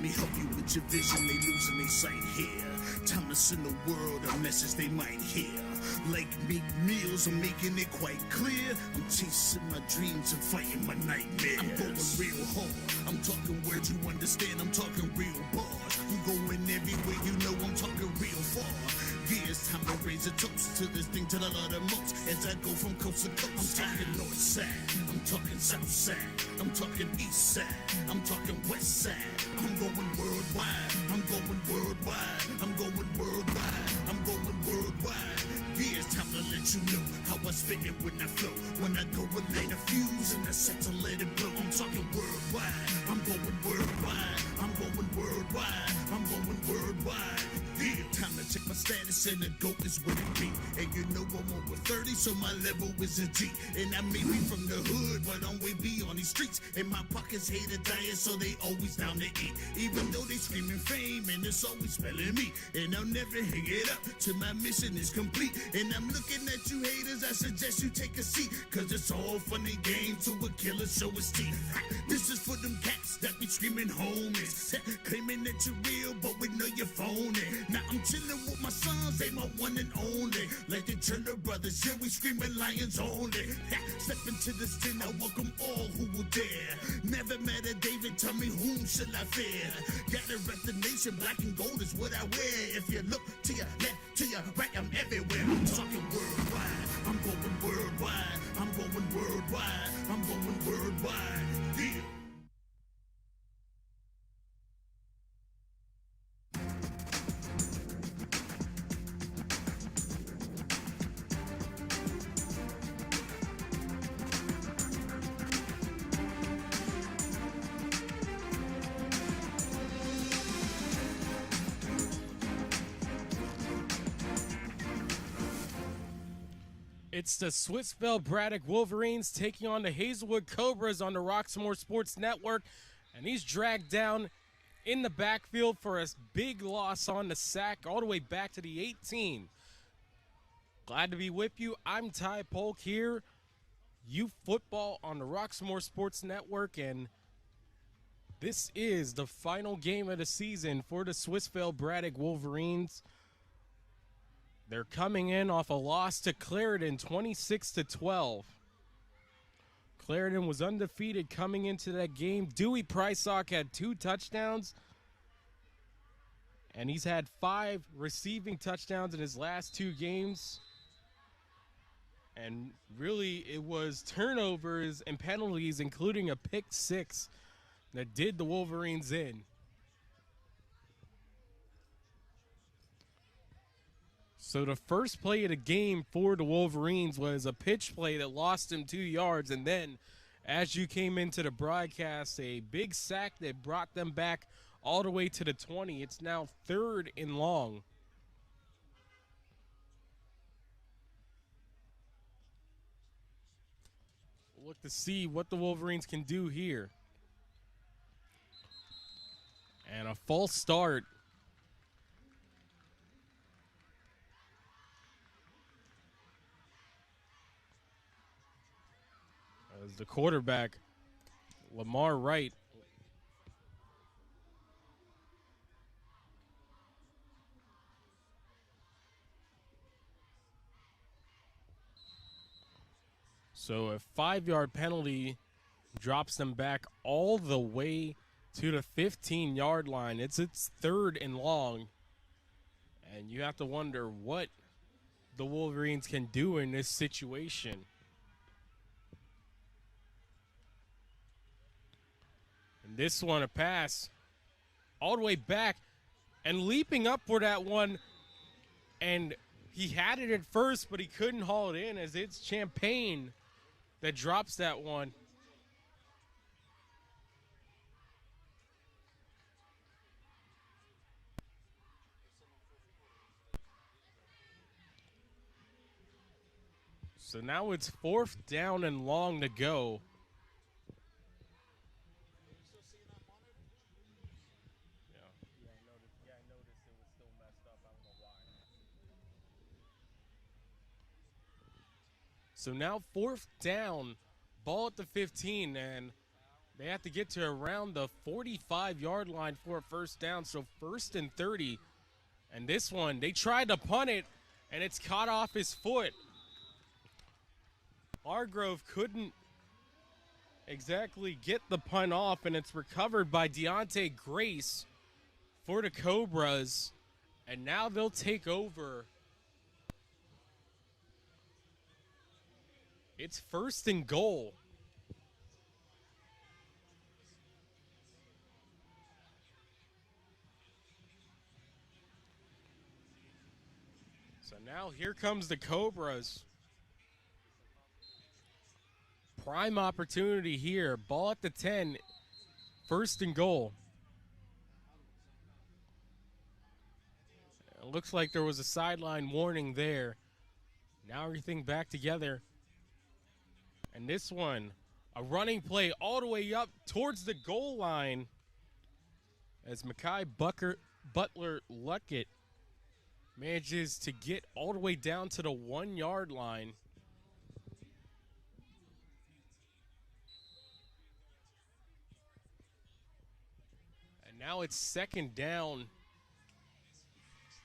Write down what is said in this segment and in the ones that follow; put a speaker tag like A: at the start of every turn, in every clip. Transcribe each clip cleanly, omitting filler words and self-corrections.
A: me help you with your vision, they losing their sight here. Time to send the world a message they might hear. Like meat meals, I'm making it quite clear. I'm chasing my dreams and fighting my nightmares. I'm going real hard, I'm talking words you understand, I'm talking real bars. I'm going everywhere, you know I'm talking real far. Yeah, it's time to raise a toast to this thing that I love the most. As I go from coast to coast, I'm talking north side, I'm talking south side, I'm talking east side, I'm talking west side. I'm going worldwide, I'm going worldwide, I'm going worldwide, I'm going worldwide. Yeah, it's time to let you know how I spit it when I flow. When I go and light a fuse and I set to let it blow. I'm talking worldwide, I'm going worldwide, I'm going worldwide, I'm going worldwide. Yeah, time to check my status and the GOAT is what it be. And you know I'm over 30, so my level is a G. And I may be from the hood, but I'm way beyond these streets. And my pockets hate a diet, so they always down to eat. Even though they screaming fame, and it's always spelling me. And I'll never hang it up till my mission is complete. And I'm looking at you haters, I suggest you take a seat. Cause it's all funny game to a killer show his teeth. This is for them cats that be screaming homies. Claiming that you're real, but we know you're phony. Now I'm chilling with my sons, they my one and only. Like the Turner brothers, yeah, we screaming lions only. Step into this den, I welcome all who will dare. Never met a David, tell me whom shall I fear? Gotta rep the nation, black and gold is what I wear. If you look to your left, to your right, I'm everywhere. I'm talking worldwide, I'm going worldwide, I'm going worldwide, I'm going worldwide. Yeah.
B: It's the Swissvale Braddock Wolverines taking on the Hazelwood Cobras on the Roxamore Sports Network. And he's dragged down in the backfield for a big loss on the sack all the way back to the 18. Glad to be with you. I'm Ty Polk here. Youth football on the Roxamore Sports Network. And this is the final game of the season for the Swissvale Braddock Wolverines. They're coming in off a loss to Clarendon, 26-12. Clarendon was undefeated coming into that game. Dewey Prysock had 2 touchdowns, and he's had 5 receiving touchdowns in his last 2 games. And really, it was turnovers and penalties, including a pick 6, that did the Wolverines in. So the first play of the game for the Wolverines was a pitch play that lost him 2 yards. And then as you came into the broadcast, a big sack that brought them back all the way to the 20. It's now 3rd and long. We'll look to see what the Wolverines can do here. And a false start. As the quarterback, Lamar Wright, so a 5-yard penalty drops them back all the way to the 15-yard line. It's 3rd and long, and you have to wonder what the Wolverines can do in this situation. This one, a pass all the way back and leaping up for that one. And he had it at first, but he couldn't haul it in, as it's Champagne that drops that one. So now it's 4th down and long to go. So now 4th down, ball at the 15, and They have to get to around the 45-yard line for a first down, so 1st and 30. And this one, they tried to punt it, and it's caught off his foot. Hargrove couldn't exactly get the punt off, and it's recovered by Deontay Grace for the Cobras. And now they'll take over. It's 1st and goal. So now here comes the Cobras. Prime opportunity here. Ball at the 10. 1st and goal. It looks like there was a sideline warning there. Now everything back together. And this one, a running play all the way up towards the goal line as Mekhi Butler Luckett manages to get all the way down to the 1-yard line. And now it's 2nd down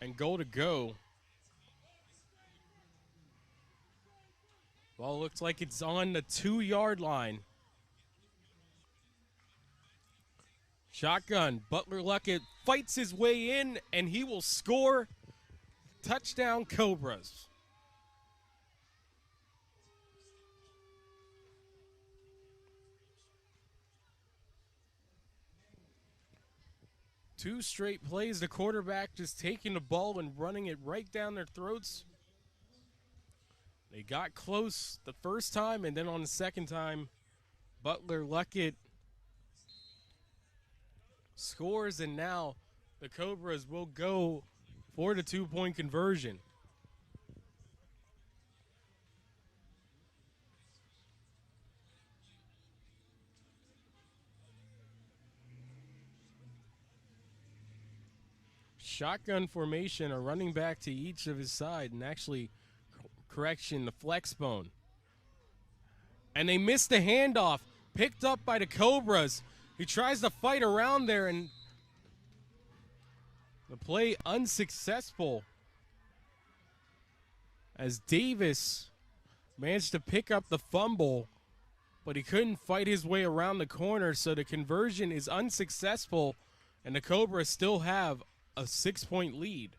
B: and goal to go. Ball looks like it's on the 2-yard line. Shotgun, Butler Luckett fights his way in, and he will score. Touchdown, Cobras. Two straight plays, the quarterback just taking the ball and running it right down their throats. They got close the first time, and then on the second time, Butler Luckett scores, and now the Cobras will go for the 2-point conversion. Shotgun formation, a running back to each of his side, and actually, correction, the flex bone. And they missed the handoff, picked up by the Cobras. He tries to fight around there, and the play unsuccessful as Davis managed to pick up the fumble, but he couldn't fight his way around the corner, so the conversion is unsuccessful, and the Cobras still have a 6-point lead.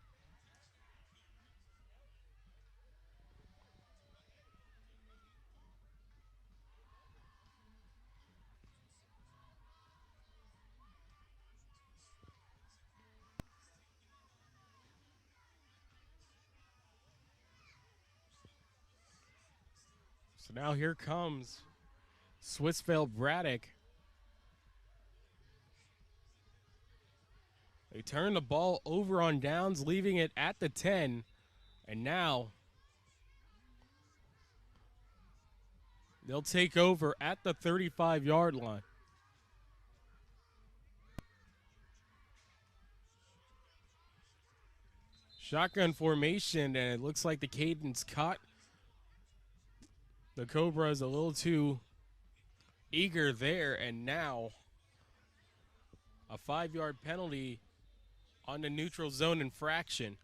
B: So now here comes Swissvale Braddock. They turn the ball over on downs, leaving it at the 10. And now they'll take over at the 35-yard line. Shotgun formation, and it looks like the cadence caught the Cobras a little too eager there, and now a 5-yard penalty on the neutral zone infraction.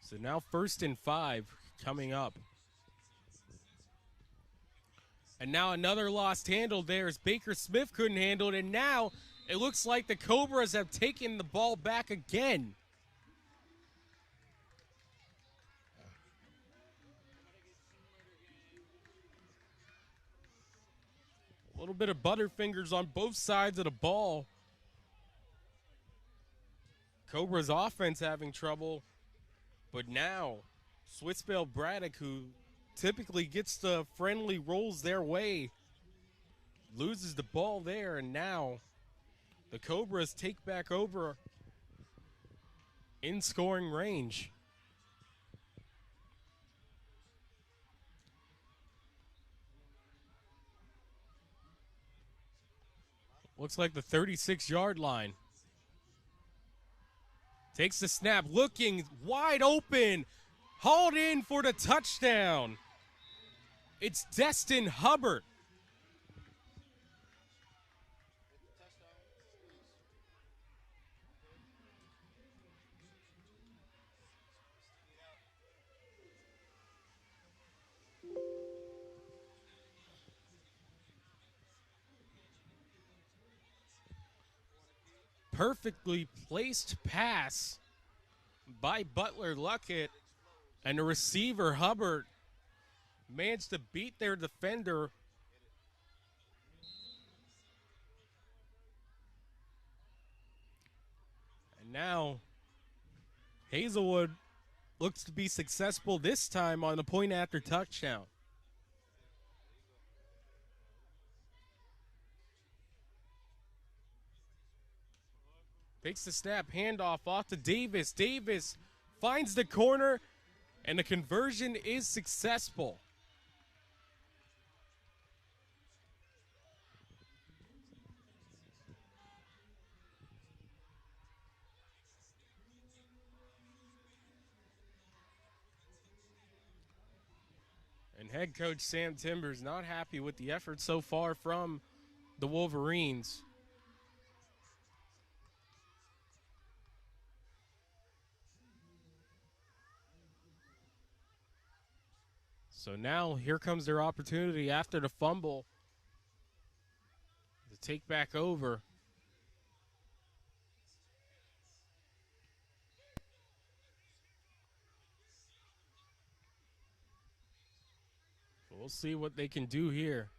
B: So now 1st and 5 coming up. And now another lost handle there as Baker Smith couldn't handle it, and now it looks like the Cobras have taken the ball back again. A little bit of butterfingers on both sides of the ball. Cobras offense having trouble, but now Swissvale Braddock, who typically gets the friendly rolls their way, loses the ball there, and now the Cobras take back over in scoring range. Looks like the 36-yard line. Takes the snap, looking wide open. hauled in for the touchdown. It's Destin Hubbard. Perfectly placed pass by Butler Luckett, and the receiver Hubbard managed to beat their defender. And now Hazelwood looks to be successful this time on the point after touchdown. Takes the snap, handoff off to Davis. Davis finds the corner, and the conversion is successful. And head coach Sam Timbers not happy with the effort so far from the Wolverines. So now here comes their opportunity after the fumble to take back over. So we'll see what they can do here.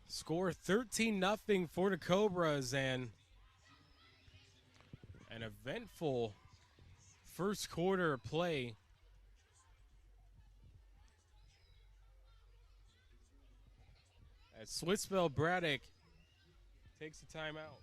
B: Score 13-0 for the Cobras, and an eventful first quarter play. As Swissvale Braddock takes a timeout.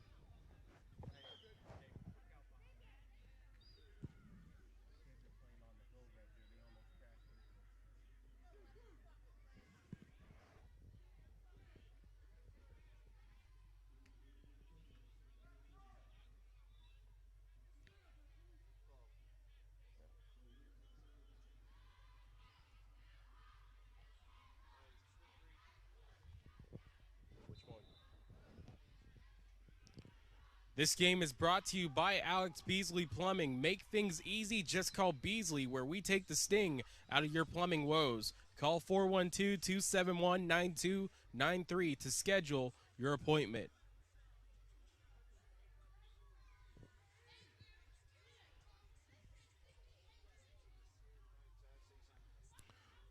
B: This game is brought to you by Alex Beasley Plumbing. Make things easy, just call Beasley, where we take the sting out of your plumbing woes. Call 412-271-9293 to schedule your appointment.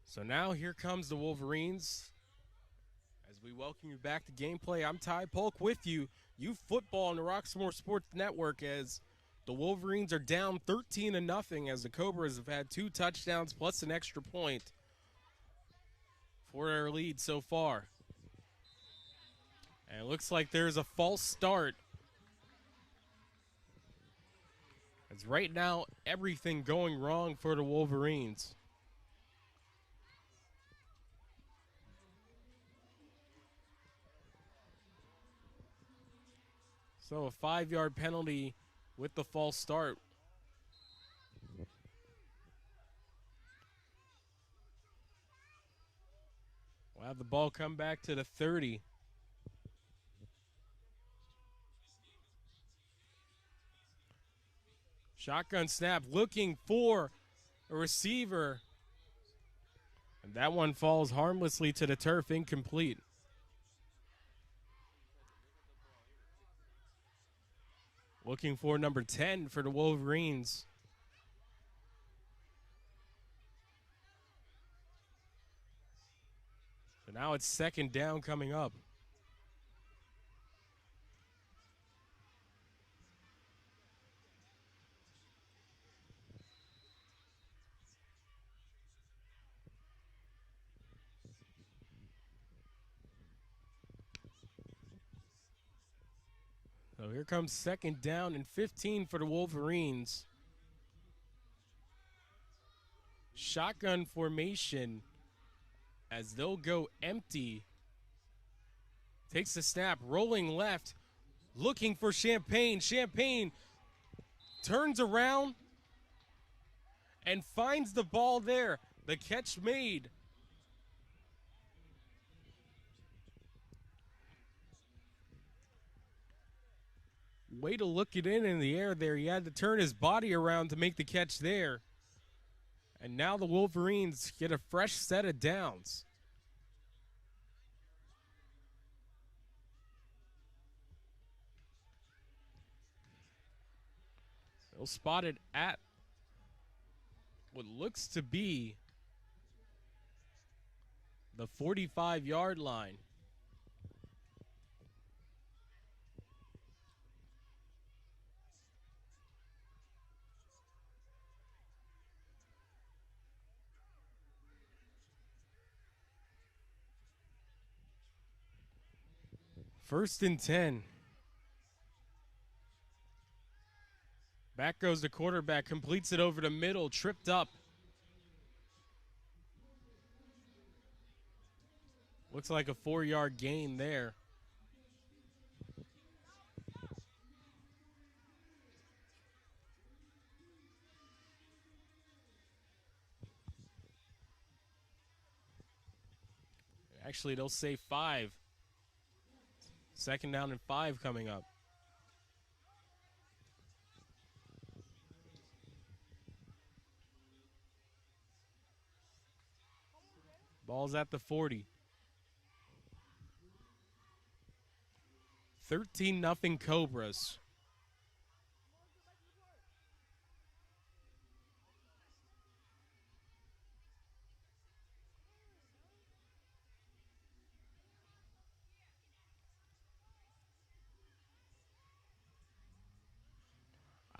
B: So now here comes the Wolverines. As we welcome you back to gameplay, I'm Ty Polk with you. Youth football on the Roxamore Sports Network, as the Wolverines are down 13-0, as the Cobras have had 2 touchdowns plus an extra point for their lead so far. And it looks like there's a false start, as right now everything going wrong for the Wolverines. So a 5-yard penalty with the false start. We'll have the ball come back to the 30. Shotgun snap, looking for a receiver. And that one falls harmlessly to the turf, incomplete. Looking for number 10 for the Wolverines. So now it's second down coming up. So here comes second down and 15 for the Wolverines. shotgun formation as they'll go empty. Takes the snap, rolling left, looking for Champagne. Champagne turns around and finds the ball there. The catch made. Way to look it in the air there. He had to turn his body around to make the catch there. And now the Wolverines get a fresh set of downs. They'll spot it at what looks to be the 45-yard line. First and 10. Back goes the quarterback, completes it over the middle, tripped up. Looks like a 4-yard gain there. Actually, they'll say 5. Second down and 5 coming up. Ball's at the 40. 13-0 Cobras.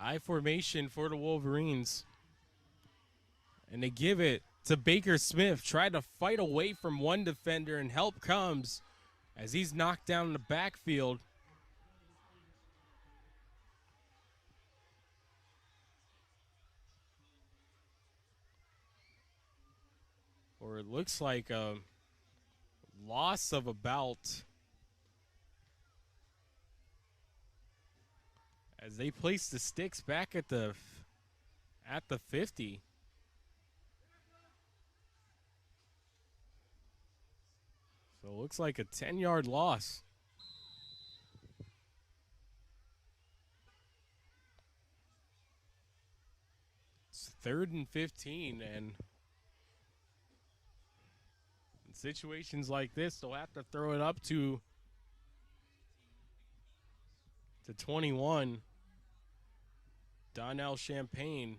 B: I formation for the Wolverines. And they give it to Baker Smith. Tried to fight away from one defender, and help comes as he's knocked down in the backfield. Or it looks like a loss of about, as they place the sticks back at the 50. So it looks like a 10-yard loss. It's 3rd and 15, and in situations like this, they'll have to throw it up to 21. Donnell Champagne.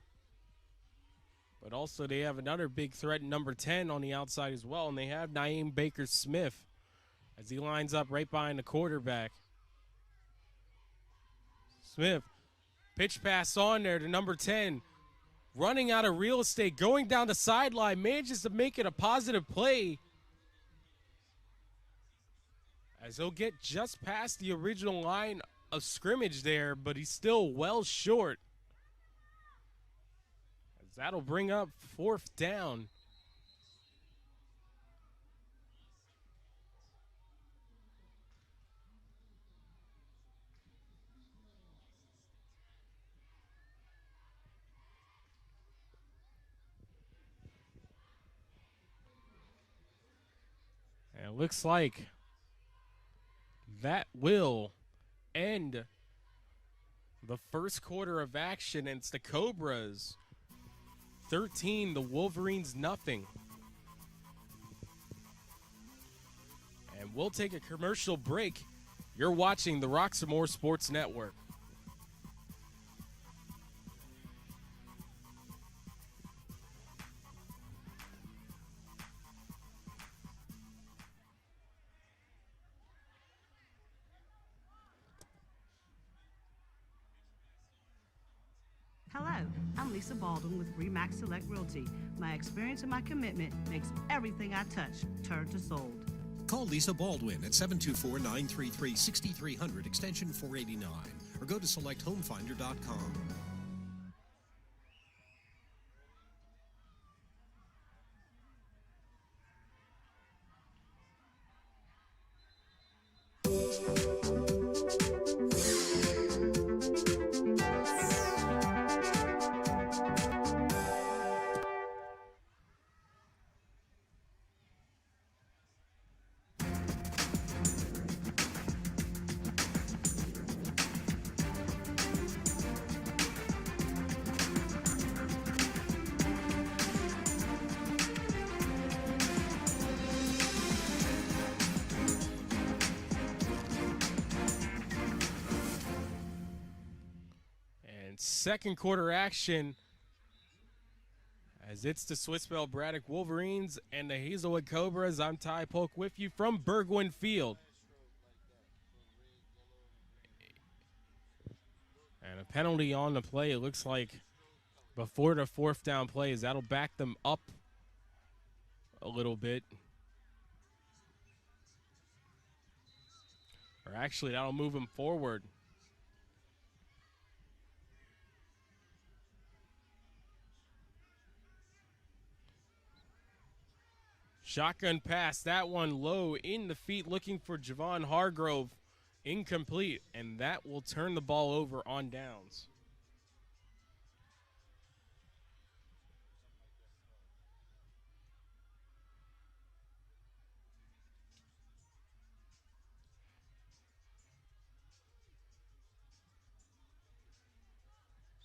B: But also they have another big threat, number 10 on the outside as well, and they have Naeem Baker Smith as he lines up right behind the quarterback. Smith, pitch pass on there to number 10, running out of real estate, going down the sideline, manages to make it a positive play as he'll get just past the original line of scrimmage there, but he's still well short. That'll bring up 4th down. And it looks like that will end the first quarter of action. It's the Cobras 13, the Wolverines nothing. And we'll take a commercial break. You're watching the Roxamore Sports Network.
C: Hello, I'm Lisa Baldwin with Remax Select Realty. My experience and my commitment makes everything I touch turn to sold.
D: Call Lisa Baldwin at 724-933-6300 extension 489 or go to selecthomefinder.com.
B: second quarter action as it's the Swissvale Braddock Wolverines and the Hazelwood Cobras. I'm Ty Polk with you from Burgwin Field. And a penalty on the play, it looks like, before the fourth down plays. That'll back them up a little bit. Or actually, that'll move them forward. Shotgun pass, that one low in the feet, looking for Javon Hargrove. Incomplete, and that will turn the ball over on downs.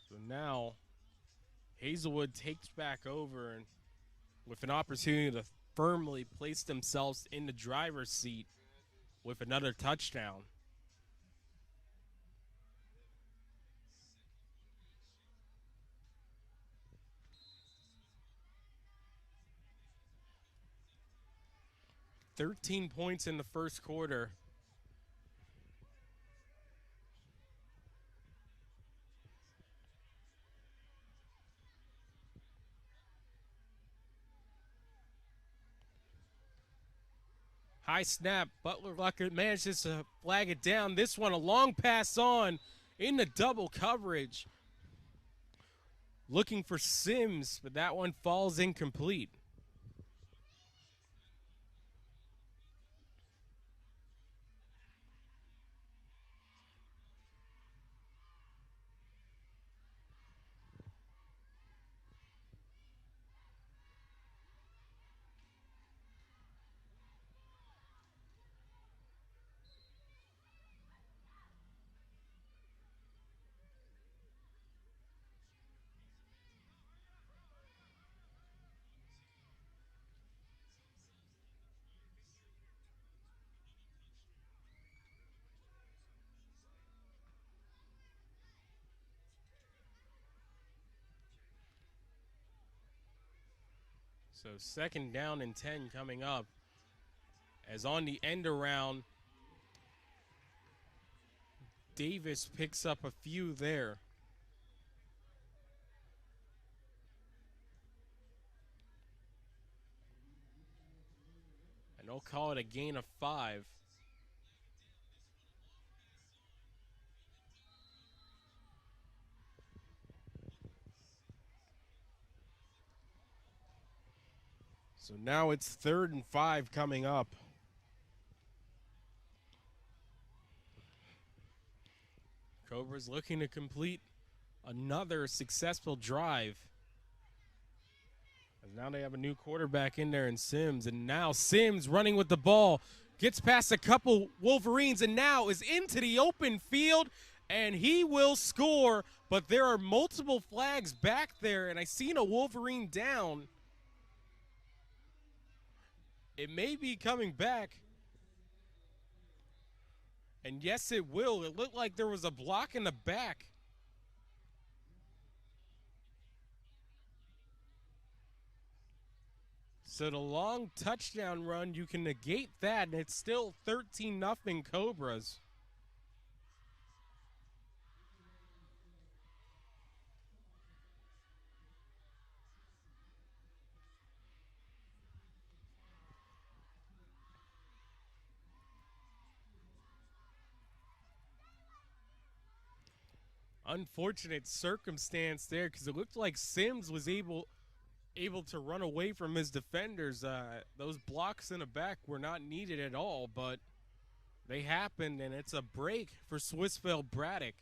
B: So now Hazelwood takes back over and with an opportunity to firmly place themselves in the driver's seat with another touchdown. $13 points in the first quarter. High snap, Butler Luckett manages to flag it down. This one, a long pass on in the double coverage. Looking for Sims, but that one falls incomplete. So second down and 10 coming up. As on the end around, Davis picks up a few there. And they'll call it a gain of 5. So now it's 3rd and 5 coming up. Cobras looking to complete another successful drive. And now they have a new quarterback in there in Sims. And now Sims running with the ball. Gets past a couple Wolverines and now is into the open field. And he will score. But there are multiple flags back there. And I seen a Wolverine down. It may be coming back. And yes, it will. It looked like there was a block in the back. So the long touchdown run, you can negate that, and it's still 13-0 Cobras. Unfortunate circumstance there because it looked like Sims was able to run away from his defenders. Those blocks in the back were not needed at all, but they happened, and it's a break for Swissvale Braddock.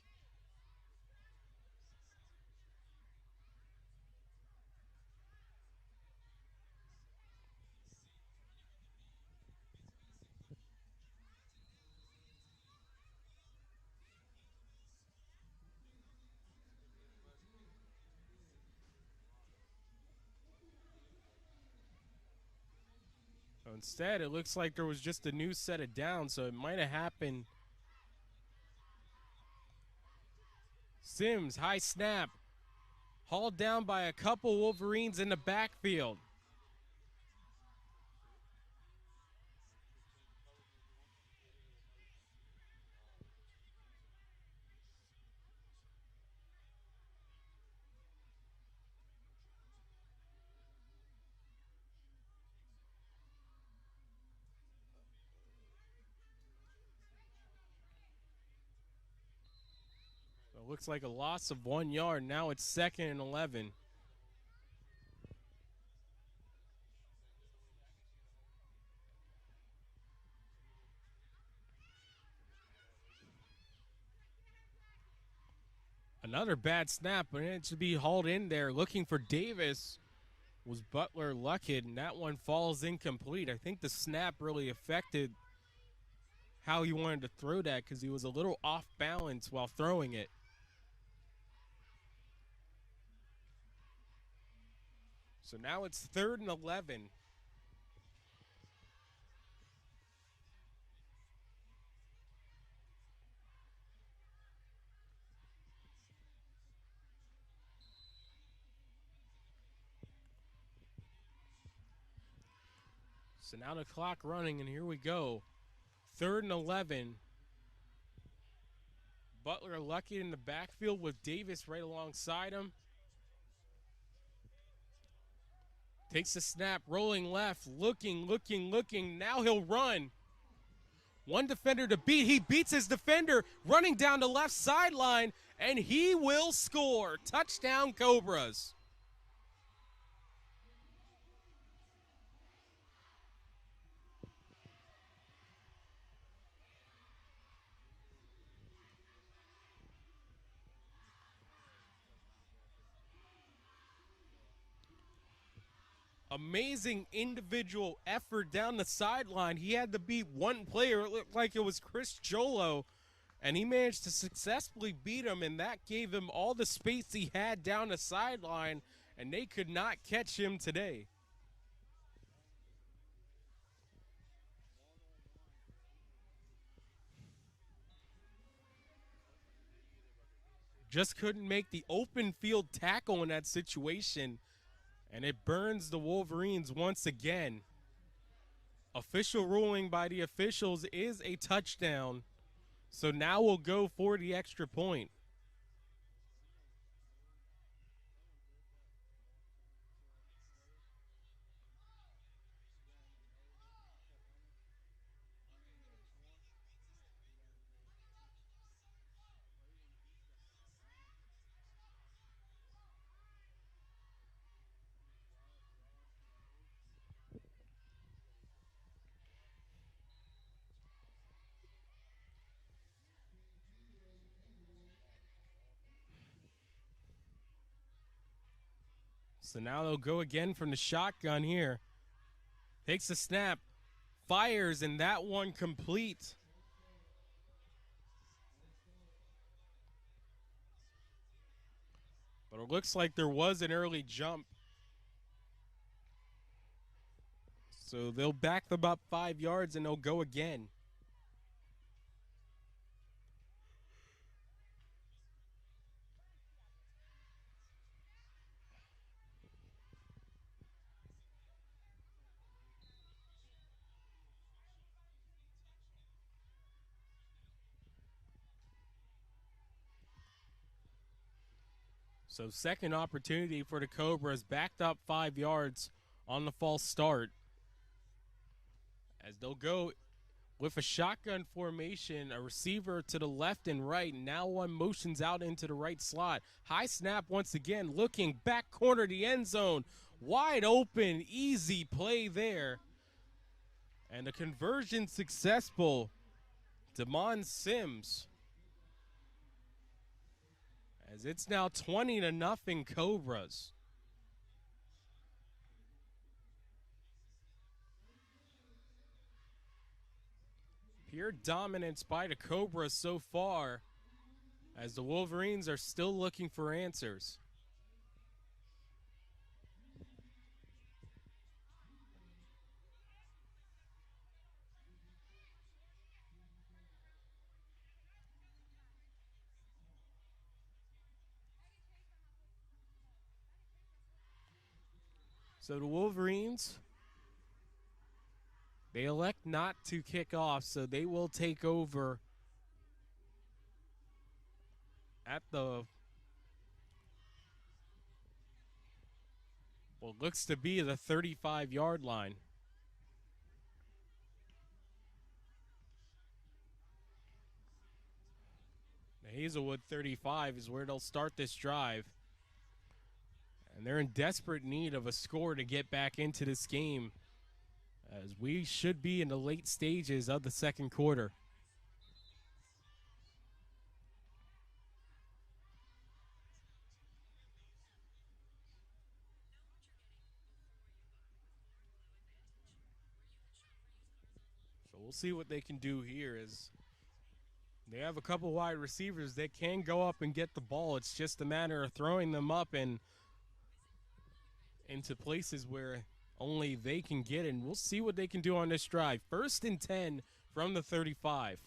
B: Instead, it looks like there was just a new set of downs, so it might have happened Sims, high snap. Hauled down by a couple Wolverines in the backfield. So it looks like a loss of 1 yard. Now it's 2nd and 11. Another bad snap, but it should be hauled in there. Looking for Davis was Butler Luckett, and that one falls incomplete. I think the snap really affected how he wanted to throw that because he was a little off balance while throwing it. So now it's 3rd and 11. So now the clock running, and here we go. 3rd and 11. Butler Luckett in the backfield with Davis right alongside him. Takes the snap, rolling left, looking. Now he'll run. One defender to beat. He beats his defender, running down the left sideline, and he will score. Touchdown, Cobras. Amazing individual effort down the sideline. He had to beat one player. It looked like it was Chris Jolo, and he managed to successfully beat him, and that gave him all the space he had down the sideline, and they could not catch him today. Just couldn't make the open field tackle in that situation. And it burns the Wolverines once again. Official ruling by the officials is a touchdown. So now we'll go for the extra point. So now they'll go again from the shotgun here. Takes the snap, fires, and that one complete. But it looks like there was an early jump. So they'll back them up 5 yards and they'll go again. So second opportunity for the Cobras, backed up 5 yards on the false start. As they'll go with a shotgun formation, a receiver to the left and right. Now one motions out into the right slot. High snap once again, looking back corner of the end zone. Wide open, easy play there. And the conversion successful. Damon Sims. As it's now 20-0 Cobras. Pure dominance by the Cobras so far, as the Wolverines are still looking for answers. So the Wolverines, they elect not to kick off, so they will take over at the what looks to be the 35-yard line. The Hazelwood 35 is where they'll start this drive. And they're in desperate need of a score to get back into this game, as we should be in the late stages of the second quarter. So we'll see what they can do here, as they have a couple wide receivers that can go up and get the ball. It's just a matter of throwing them up and into places where only they can get in. We'll see what they can do on this drive. 1st and 10 from the 35.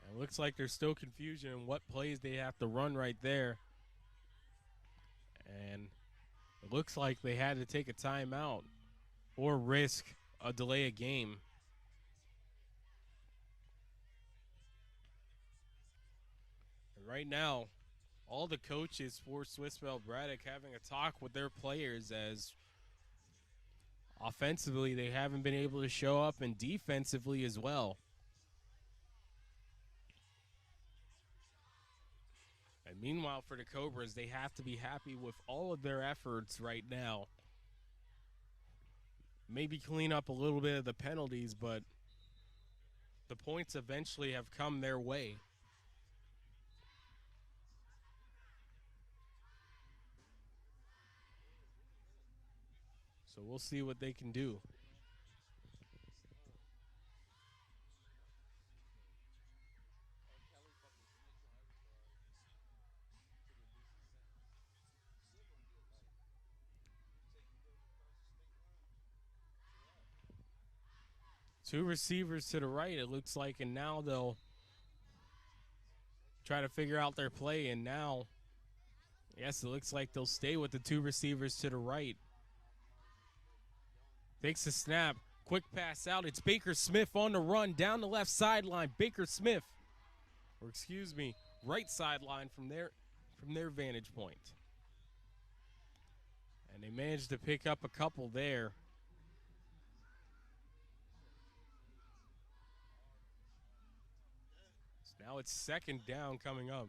B: It looks like there's still confusion in what plays they have to run right there. And it looks like they had to take a timeout or risk a delay of game. And right now, all the coaches for Swissvale Braddock having a talk with their players, as offensively they haven't been able to show up, and defensively as well. And meanwhile, for the Cobras, they have to be happy with all of their efforts right now. Maybe clean up a little bit of the penalties, but the points eventually have come their way. So we'll see what they can do. Two receivers to the right, it looks like, and now they'll try to figure out their play. And now, yes, it looks like they'll stay with the two receivers to the right. Takes the snap, quick pass out. It's Baker Smith on the run down the left sideline. Baker Smith, or excuse me, right sideline from their vantage point. And they managed to pick up a couple there. So now it's 2nd down coming up.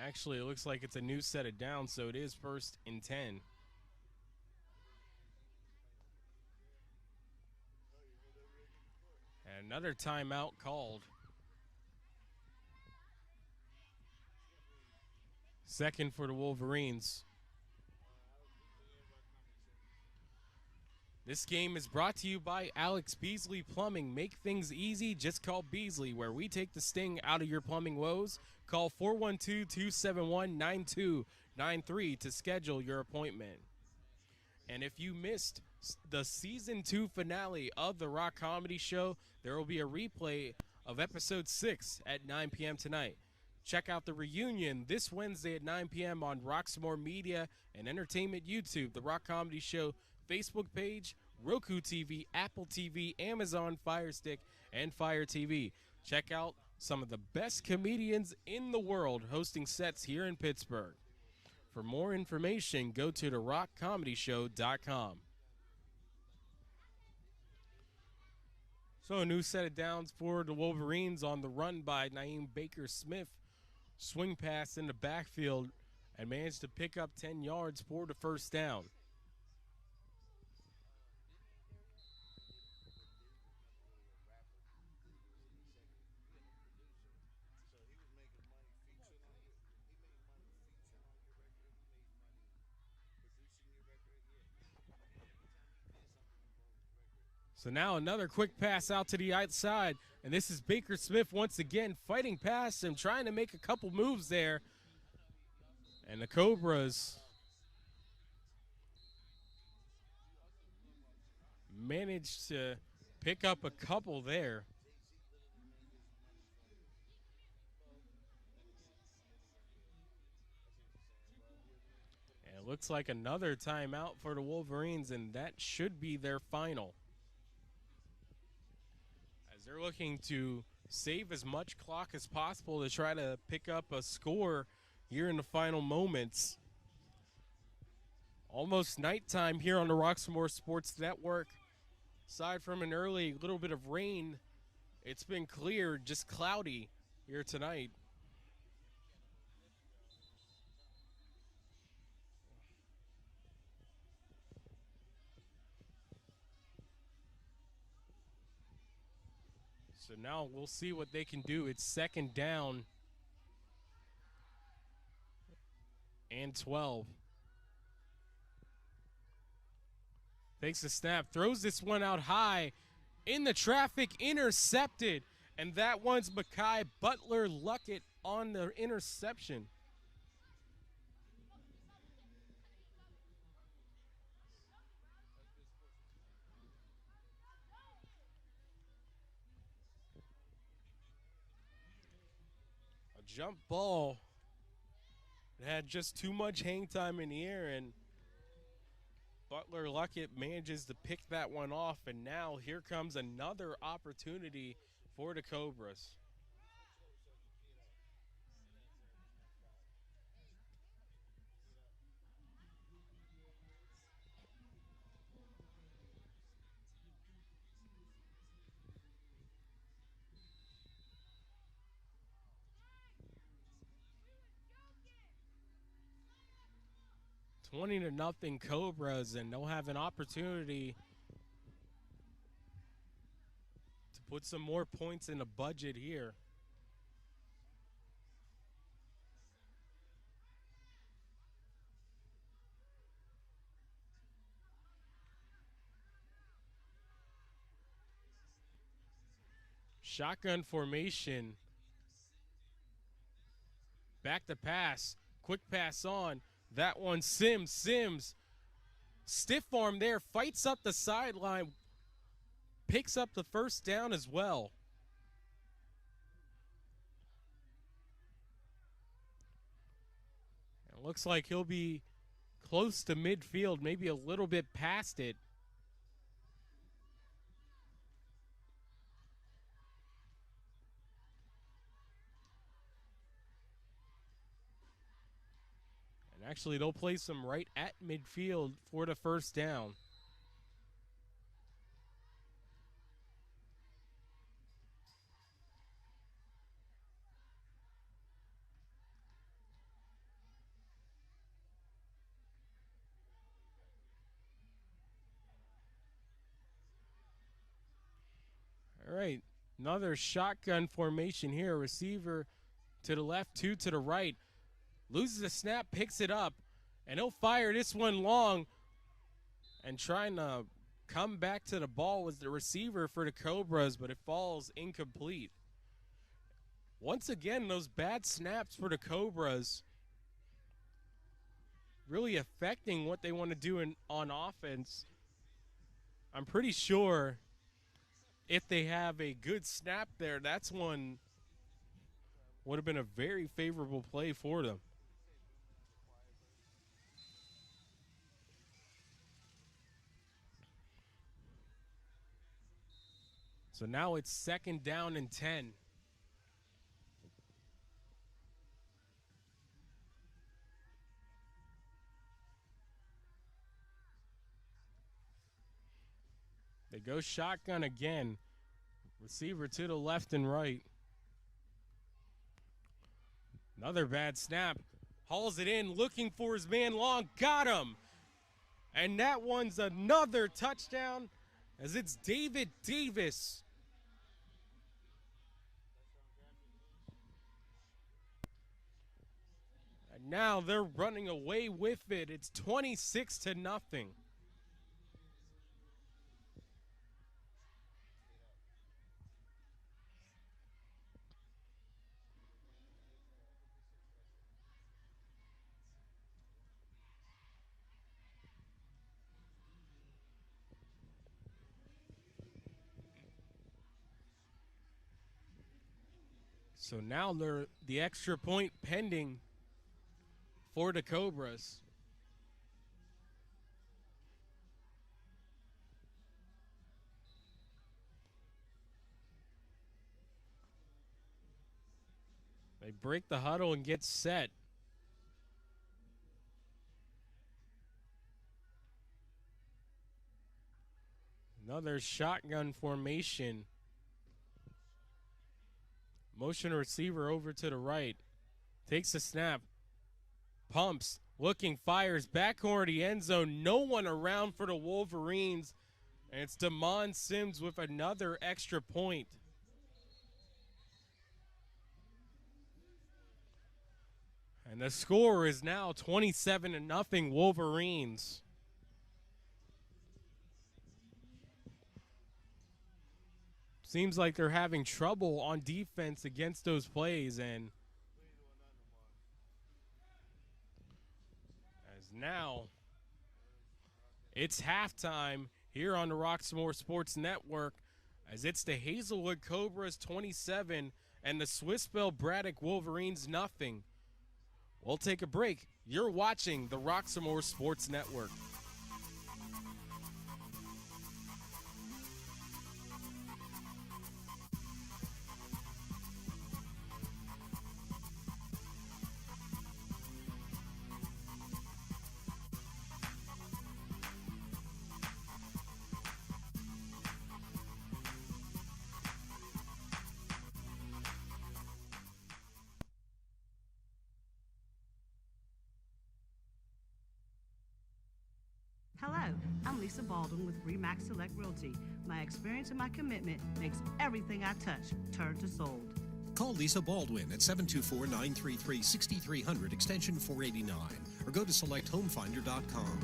B: Actually, it looks like it's a new set of downs, so it is 1st and 10. And another timeout called. 2nd for the Wolverines. This game is brought to you by Alex Beasley Plumbing. Make things easy, just call Beasley, where we take the sting out of your plumbing woes. Call 412-271-9293 to schedule your appointment. And if you missed the Season 2 finale of the Rock Comedy Show, there will be a replay of Episode 6 at 9 p.m. tonight. Check out the reunion this Wednesday at 9 p.m. on Roxamore Media and Entertainment YouTube, the Rock Comedy Show Facebook page, Roku TV, Apple TV, Amazon Fire Stick, and Fire TV. Check out some of the best comedians in the world hosting sets here in Pittsburgh. For more information, go to therockcomedyshow.com. So a new set of downs for the Wolverines on the run by Naeem Baker Smith. Swing pass in the backfield and managed to pick up 10 yards for the 1st down. So now another quick pass out to the outside, and this is Baker Smith once again fighting past him, trying to make a couple moves there. And the Cobras managed to pick up a couple there. And it looks like another timeout for the Wolverines, and that should be their final. As they're looking to save as much clock as possible to try to pick up a score here in the final moments. Almost nighttime here on the Roxamore Sports Network. Aside from an early little bit of rain, it's been clear, just cloudy here tonight. So now we'll see what they can do. It's second down and 12. Takes the snap, throws this one out high in the traffic, intercepted. And that one's Makai Butler-Luckett on the interception. A jump ball that had just too much hang time in the air, and Butler-Luckett manages to pick that one off, and now here comes another opportunity for the Cobras. $20 to nothing Cobras, and they'll have an opportunity to put some more points in the budget here. Shotgun formation. Back to pass. Quick pass on. That one, Sims. Stiff arm there, fights up the sideline, picks up the first down as well. It looks like he'll be close to midfield, maybe a little bit past it. Actually, they'll place him right at midfield for the first down. All right, another shotgun formation here. Receiver to the left, two to the right. Loses the snap, picks it up, and he'll fire this one long. And trying to come back to the ball was the receiver for the Cobras, but it falls incomplete. Once again, those bad snaps for the Cobras really affecting what they want to do on offense. I'm pretty sure if they have a good snap there, that's one would have been a very favorable play for them. So now it's second down and 10. They go shotgun again. Receiver to the left and right. Another bad snap. Hauls it in, looking for his man long. Got him. And that one's another touchdown as it's David Davis. And now they're running away with it. It's 26 to nothing. So now the extra point pending for the Cobras. They break the huddle and get set. Another shotgun formation. Motion receiver over to the right. Takes the snap. Pumps. Looking. Fires. Back corner of the end zone. No one around for the Wolverines. And it's Damon Sims with another extra point. And the score is now 27-0 Wolverines. Seems like they're having trouble on defense against those plays, and as now it's halftime here on the Roxamore Sports Network, as it's the Hazelwood Cobras 27 and the Swissvale Braddock Wolverines nothing. We'll take a break. You're watching the Roxamore Sports Network.
C: Hello, I'm Lisa Baldwin with Remax Select Realty. My experience and my commitment makes everything I touch turn to sold.
D: Call Lisa Baldwin at 724-933-6300 extension 489 or go to selecthomefinder.com.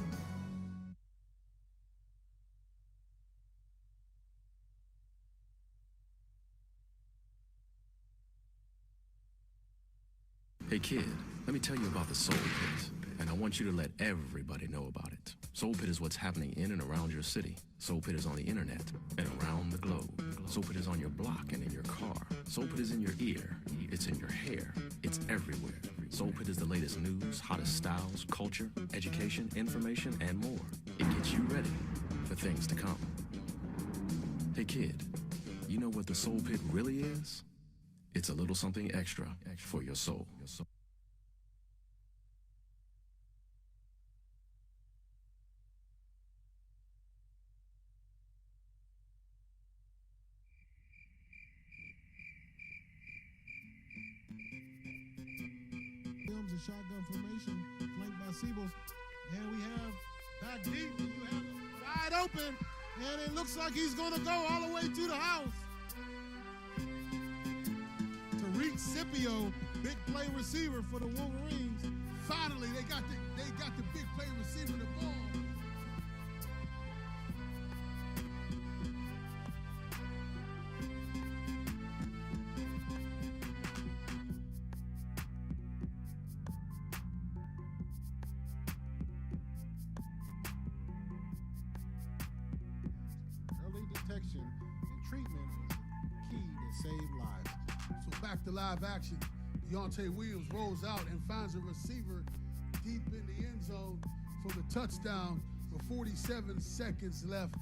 E: Hey kid, let me tell you about the Soul Pit, and I want you to let everybody know about it. Soul Pit is what's happening in and around your city. Soul Pit is on the internet and around the globe. Soul Pit is on your block and in your car. Soul Pit is in your ear. It's in your hair. It's everywhere. Soul Pit is the latest news, hottest styles, culture, education, information, and more. It gets you ready for things to come. Hey kid, you know what the Soul Pit really is? It's a little something extra for your soul.
F: Films a shotgun formation, flanked by Siebels, and we have back deep, and you have him wide open, and it looks like he's gonna go all the way to the house. Tariq Scipio, big play receiver for the Wolverines. Finally, they got the big play receiver the ball. Early detection and treatment is key to save lives. So back to live action. Deontay Williams rolls out and finds a receiver deep in the end zone for the touchdown with 47 seconds left.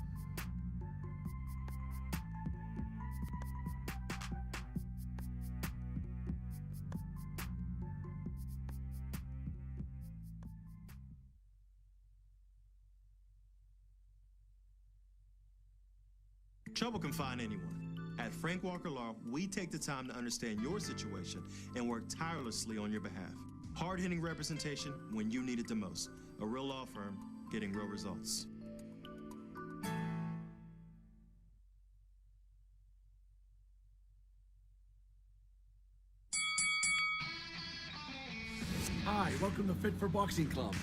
G: Trouble can find anyone. At Frank Walker Law, we take the time to understand your situation and work tirelessly on your behalf. Hard-hitting representation when you need it the most. A real law firm getting real results.
H: Hi, welcome to Fit for Boxing Club.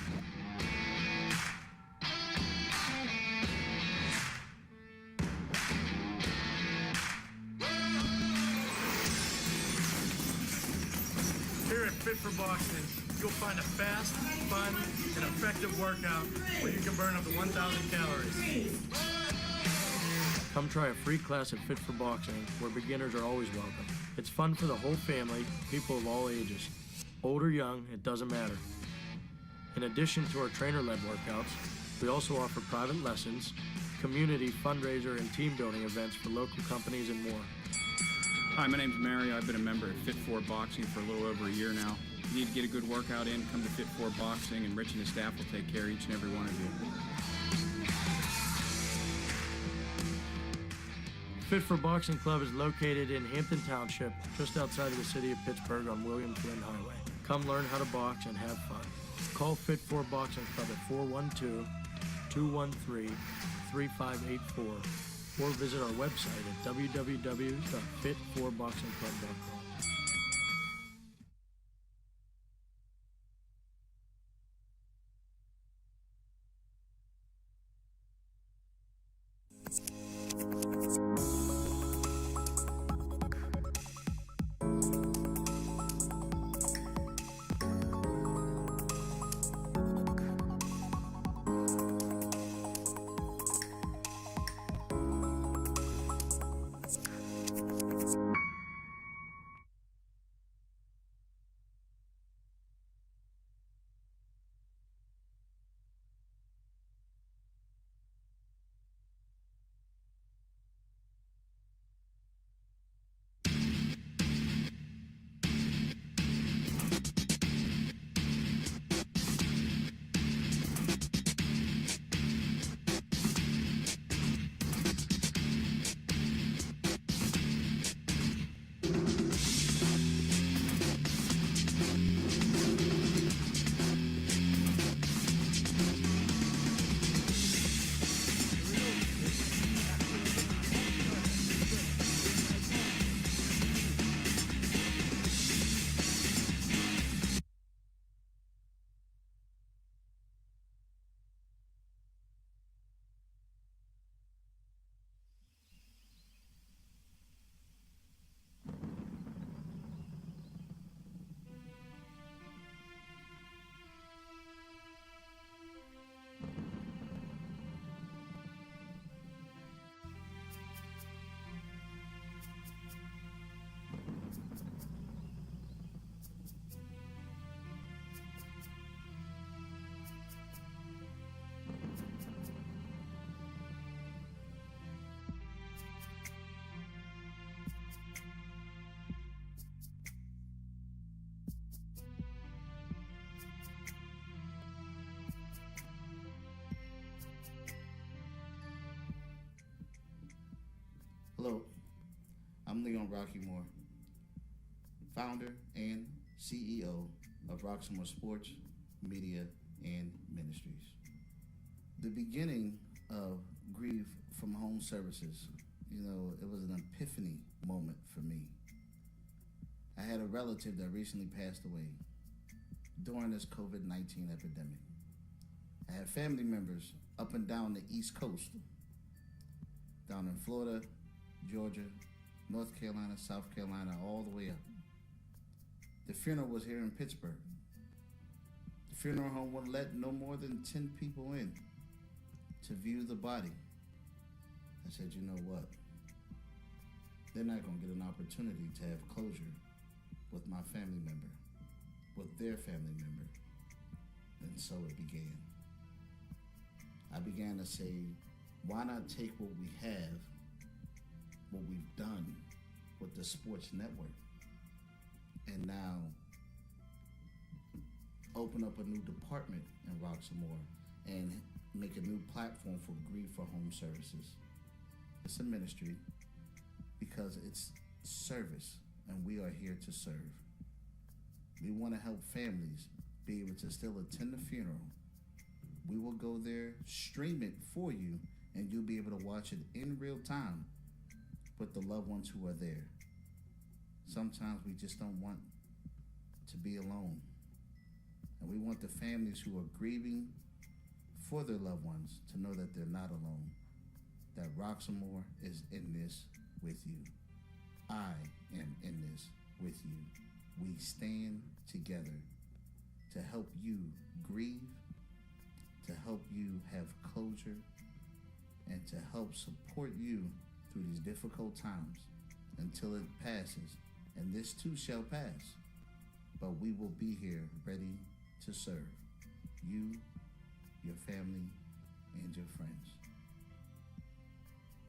I: Here at Fit for Boxing, you'll find a fast, fun, and effective workout where you can burn up to 1,000 calories. Come try a free class at Fit for Boxing, where beginners are always welcome.
H: It's fun for the whole family, people of all ages. Old or young, it doesn't matter. In addition to our trainer-led workouts, we also offer private lessons, community, fundraiser, and team building events for local companies and more.
J: Hi, my name's Mary. I've been a member at Fit4 Boxing for a little over a year now. If you need to get a good workout in, come to Fit4 Boxing, and Rich and his staff will take care of each and every one of you.
H: Fit4 Boxing Club is located in Hampton Township, just outside of the city of Pittsburgh on William Flynn Highway. Come learn how to box and have fun. Call Fit4 Boxing Club at 412-213-3584 or visit our website at www.fit4boxingclub.com.
K: Hello, I'm Leon Roxamore, founder and CEO of Roxamore Sports, Media, and Ministries. The beginning of Grief from Home Services, it was an epiphany moment for me. I had a relative that recently passed away during this COVID-19 epidemic. I had family members up and down the East Coast, down in Florida, Georgia, North Carolina, South Carolina, all the way up. The funeral was here in Pittsburgh. The funeral home wouldn't let no more than 10 people in to view the body. I said, you know what? They're not going to get an opportunity to have closure with my family member, with their family member. And so it began. I began to say, why not take what we have, what we've done with the sports network, and now open up a new department in Roxamore and make a new platform for Grief for Home Services. It's a ministry because it's service, and we are here to serve. We want to help families be able to still attend the funeral. We will go there, stream it for you, and you'll be able to watch it in real time with the loved ones who are there. Sometimes we just don't want to be alone. And we want the families who are grieving for their loved ones to know that they're not alone, that Roxamore is in this with you. I am in this with you. We stand together to help you grieve, to help you have closure, and to help support you through these difficult times until it passes and this too shall pass. But we will be here ready to serve you, your family, and your friends.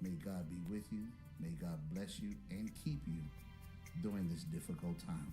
K: May God be with you. May God bless you and keep you during this difficult time.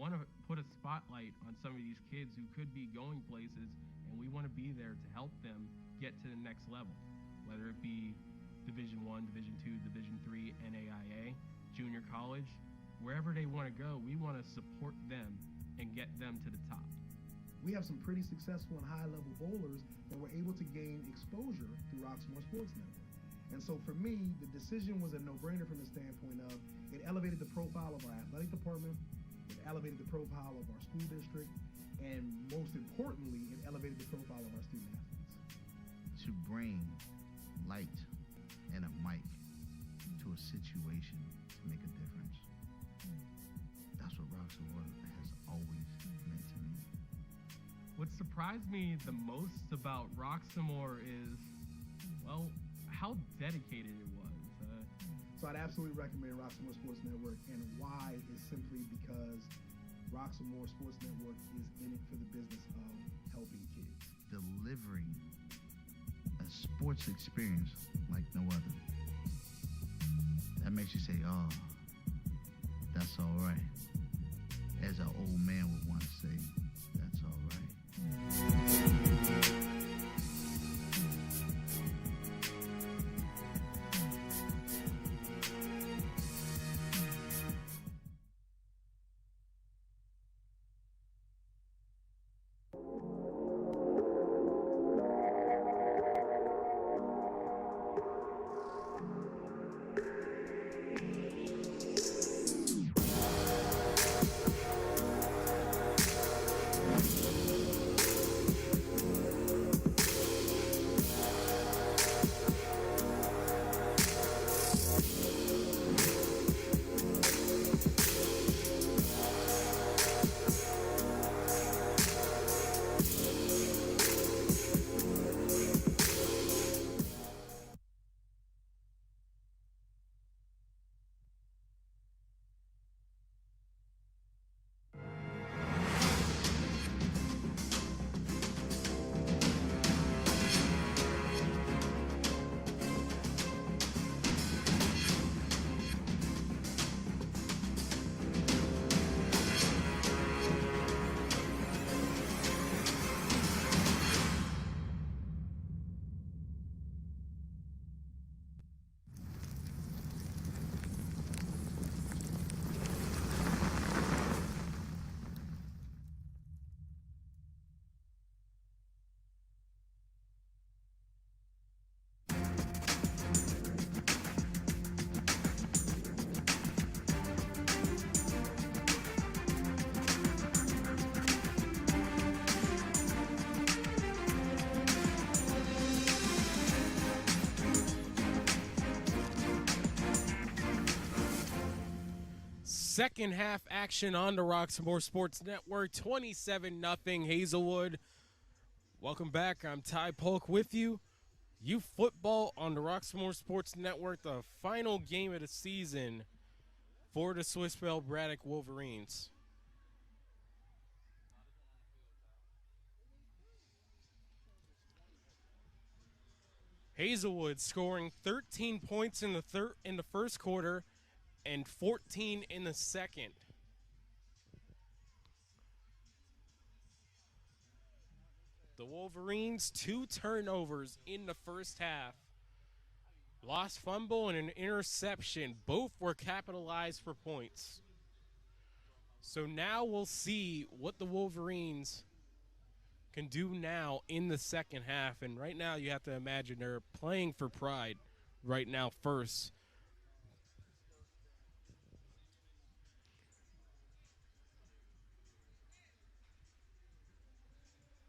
B: Want to put a spotlight on some of these kids who could be going places, and we want to be there to help them get to the next level, whether it be Division I, Division II, Division III, NAIA, junior college, wherever they want to go, we want to support them and get them to the top.
L: We have some pretty successful and high-level bowlers that were able to gain exposure through Roxamore Sports Network. And so for me, the decision was a no-brainer from the standpoint of it elevated the profile of our athletic department, it elevated the profile of our school district, and most importantly, it elevated the profile of our student athletes.
K: To bring light and a mic to a situation to make a difference. That's what Roxamore has always meant to me.
B: What surprised me the most about Roxamore is, well, how dedicated it was.
L: So I'd absolutely recommend Roxamore Sports Network, and why is simply because Roxamore Sports Network is in it for the business of helping kids.
K: Delivering a sports experience like no other. That makes you say, oh, that's all right. As an old man would want to say, that's all right.
B: Second half action on the Roxamore Sports Network, 27-0 Hazelwood. Welcome back. I'm Ty Polk with you. Youth football on the Roxamore Sports Network, the final game of the season for the Swissvale Braddock Wolverines. Hazelwood scoring 13 points in the first quarter and 14 in the second. The Wolverines, 2 turnovers in the first half. Lost fumble and an interception. Both were capitalized for points. So now we'll see what the Wolverines can do now in the second half. And right now you have to imagine they're playing for pride right now first.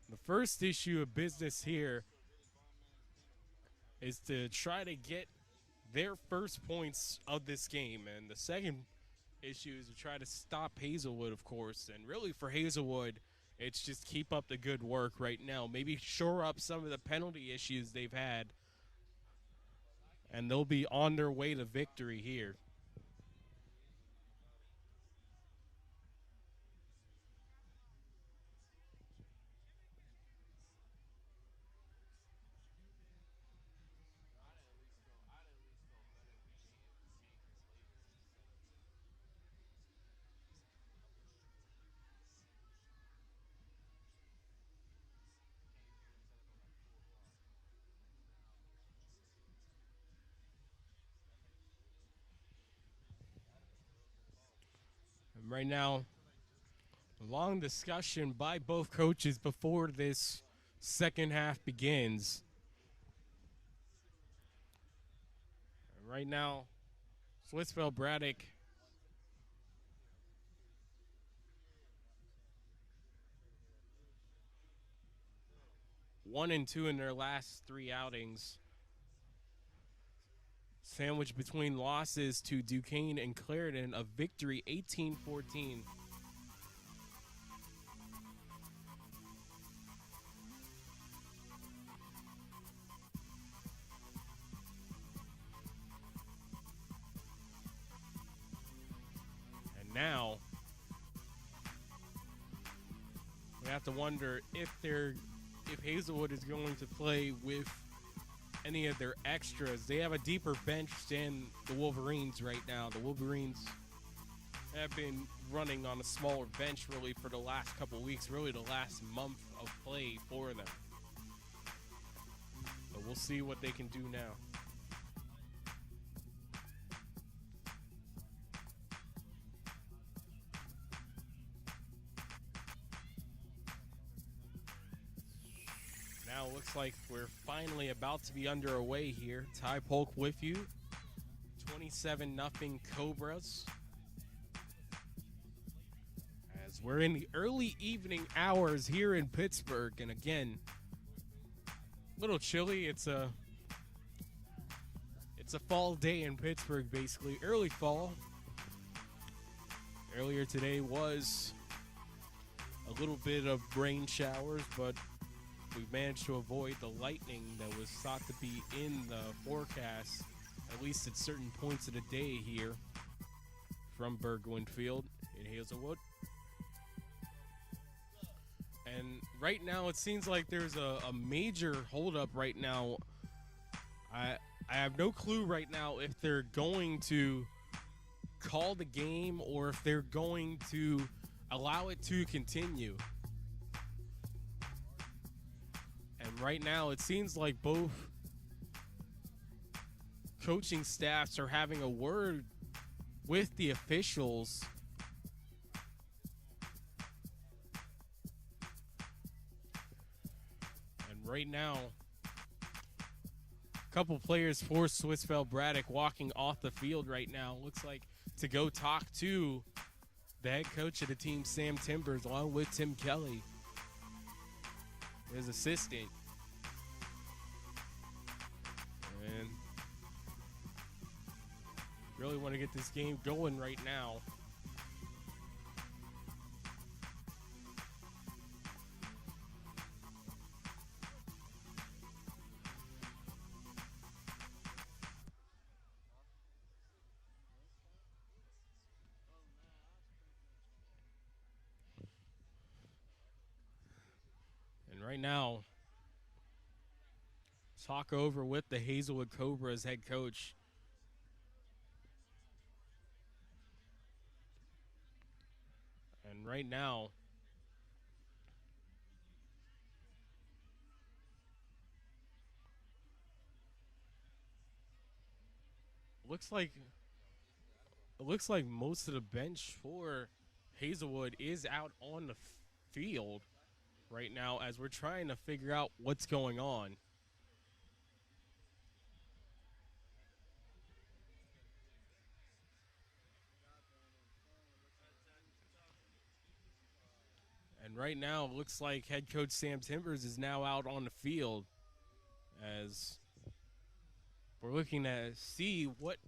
B: The first issue of business here is to try to get their first points of this game. And the second issue is to try to stop Hazelwood, of course. And really for Hazelwood, it's just keep up the good work right now. Maybe shore up some of the penalty issues they've had. And they'll be on their way to victory here. And right now, a long discussion by both coaches before this second half begins. And right now, Swissvale Braddock won and 2 in their last 3 outings. Sandwiched between losses to Duquesne and Clarendon, a victory 18-14. And now we have to wonder if Hazelwood is going to play with any of their extras. They have a deeper bench than the Wolverines right now. The Wolverines have been running on a smaller bench really for the last couple weeks, really the last month of play for them. But we'll see what they can do now. Now it looks like we're finally about to be underway here. Ty Polk with you. 27-0 Cobras. As we're in the early evening hours here in Pittsburgh. And again, a little chilly. It's a fall day in Pittsburgh, basically. Early fall. Earlier today was a little bit of rain showers, but we managed to avoid the lightning that was thought to be in the forecast, at least at certain points of the day here from Burgoyne Field in Hazelwood. And right now it seems like there's a major holdup right now. I have no clue right now if they're going to call the game or if they're going to allow it to continue. And right now, it seems like both coaching staffs are having a word with the officials. And right now, a couple players for Swissvale Braddock walking off the field right now. Looks like to go talk to the head coach of the team, Sam Timbers, along with Tim Kelly, his assistant. And really want to get this game going right now. And right now, talk over with the Hazelwood Cobras head coach. And right now, looks like most of the bench for Hazelwood is out on the field right now as we're trying to figure out what's going on. And right now, it looks like head coach Sam Timbers is now out on the field as we're looking to see what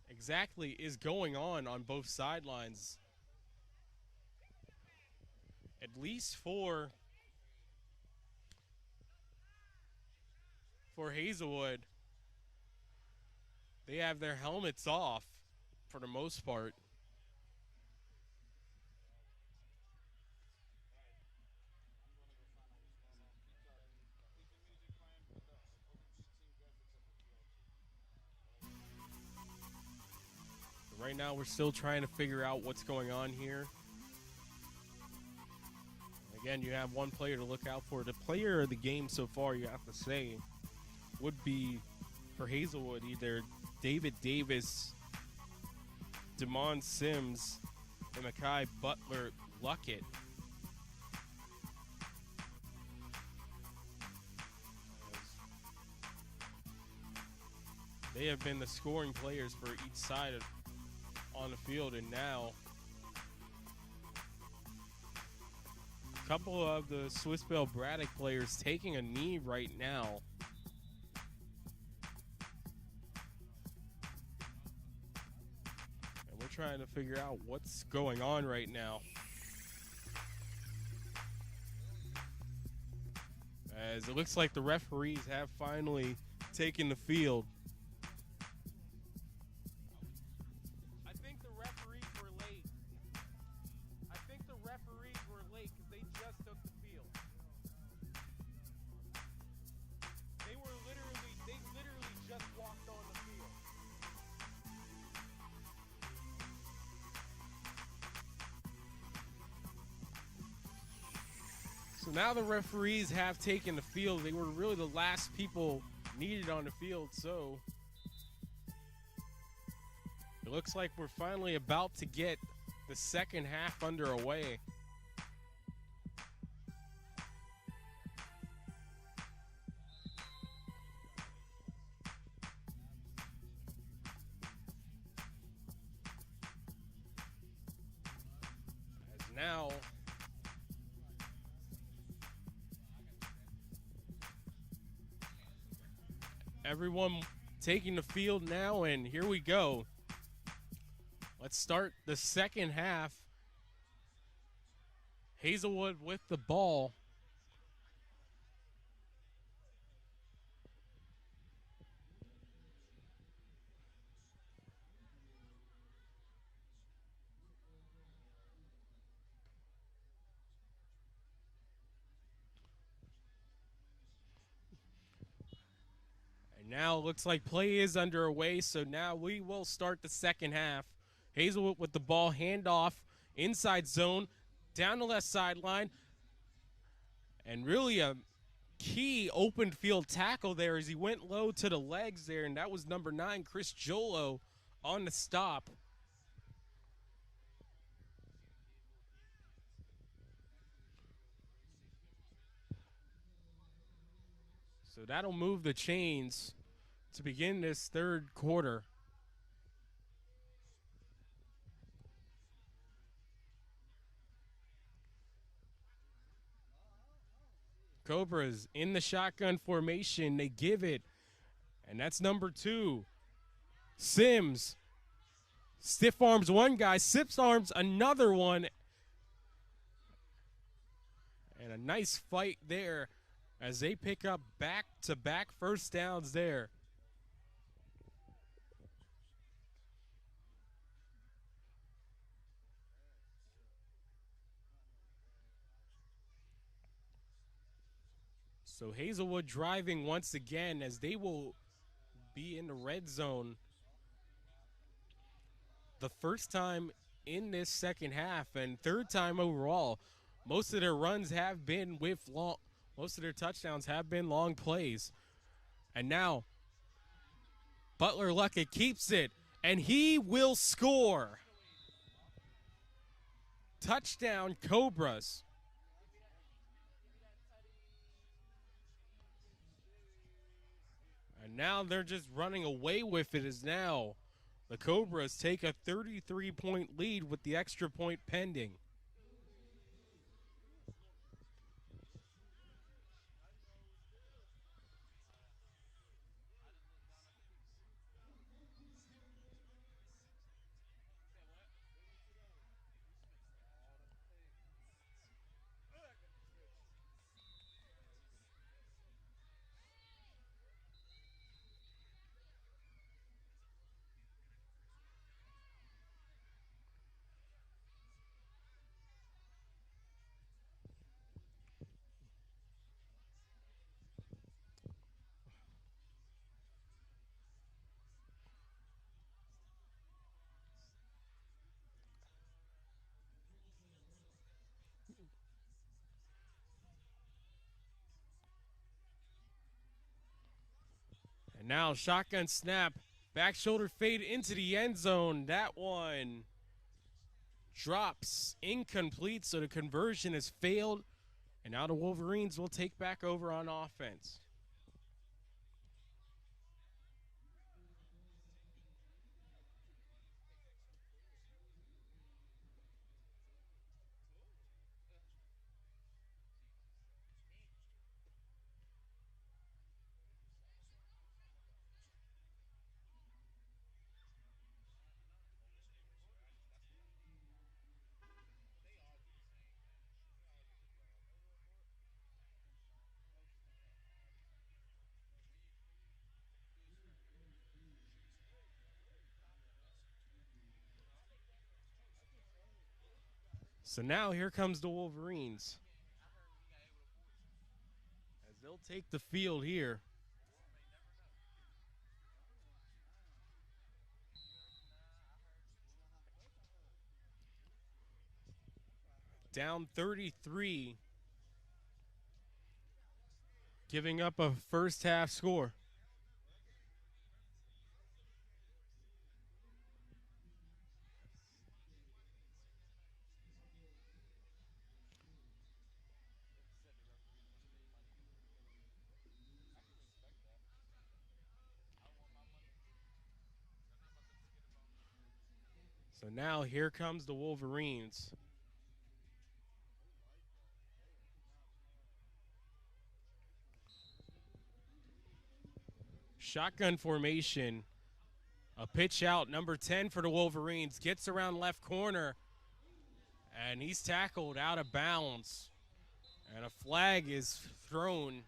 B: exactly is going on both sidelines. At least for Hazelwood, they have their helmets off for the most part. Right now, we're still trying to figure out what's going on here. Again, you have one player to look out for. The player of the game so far, you have to say, would be for Hazelwood either David Davis, Damon Sims, and Makai Butler Luckett. They have been the scoring players for each side on the field, and now a couple of the Swissvale Braddock players taking a knee right now. And we're trying to figure out what's going on right now. As it looks like the referees have finally taken the field. So now the referees have taken the field. They were really the last people needed on the field, so it looks like we're finally about to get the second half underway. As now everyone taking the field now, and here we go. Let's start the second half. Hazelwood with the ball. Now it looks like play is underway, so now we will start the second half. Hazelwood with the ball, handoff, inside zone, down the left sideline, and really a key open field tackle there as he went low to the legs there, and that was number 9, Chris Jolo, on the stop. So that'll move the chains to begin this third quarter. Cobras in the shotgun formation. They give it, and that's number 2. Sims stiff arms one guy, stiff arms another one, and a nice fight there as they pick up back-to-back first downs there. So Hazelwood driving once again as they will be in the red zone. The first time in this second half and third time overall. Most of their runs have been most of their touchdowns have been long plays. And now Butler Luckett keeps it, and he will score. Touchdown, Cobras. And now they're just running away with it as now the Cobras take a 33-point lead with the extra point pending. And now shotgun snap, back shoulder fade into the end zone. That one drops incomplete, so the conversion has failed. And now the Wolverines will take back over on offense. So now here comes the Wolverines, as they'll take the field here. Down 33, giving up a first half score. So now here comes the Wolverines. Shotgun formation. A pitch out, number 10 for the Wolverines. Gets around left corner, and he's tackled out of bounds. And a flag is thrown.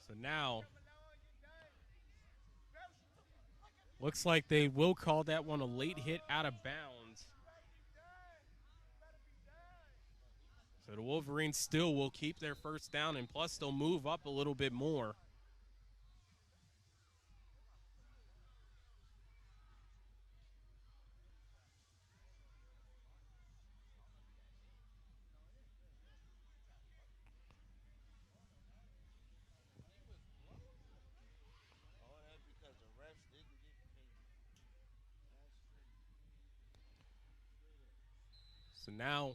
B: So now, looks like they will call that one a late hit out of bounds. So the Wolverines still will keep their first down, and plus they'll move up a little bit more. So now,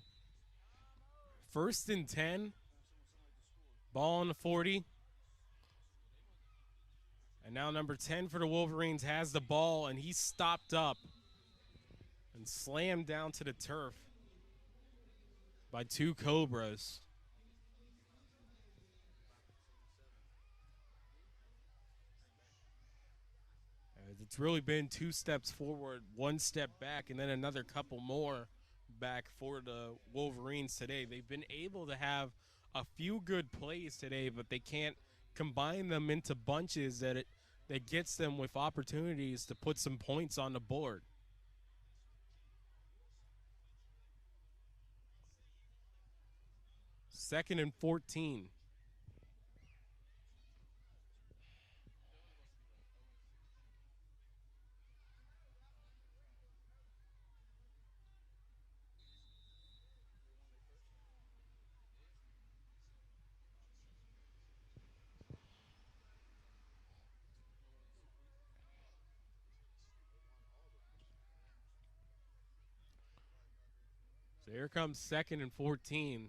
B: 1st and 10, ball on the 40. And now number 10 for the Wolverines has the ball, and he's stopped up and slammed down to the turf by 2 Cobras. It's really been 2 steps forward, 1 step back, and then another couple more back for the Wolverines today. They've been able to have a few good plays today, but they can't combine them into bunches that gets them with opportunities to put some points on the board. 2nd and 14. So here comes 2nd and 14.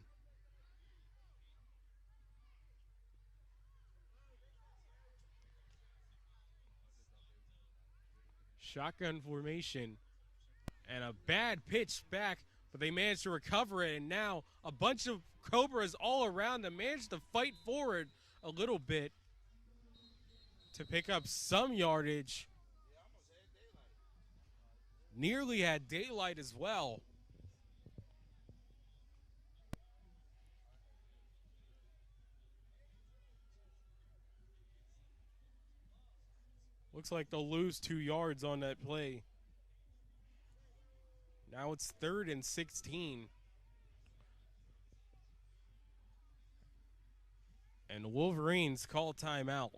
B: Shotgun formation and a bad pitch back, but they managed to recover it, and now a bunch of Cobras all around them managed to fight forward a little bit to pick up some yardage. Nearly had daylight as well. Looks like they'll lose 2 yards on that play. Now it's 3rd and 16. And the Wolverines call timeout.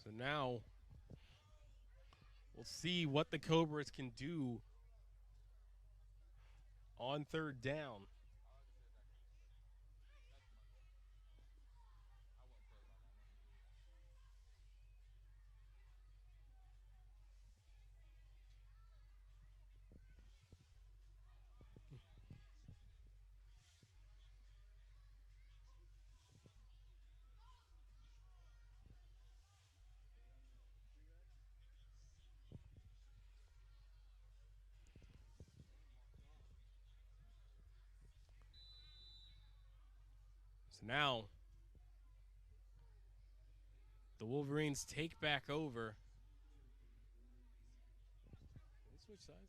B: So now we'll see what the Cobras can do on 3rd down. So now the Wolverines take back over. Did they switch sides?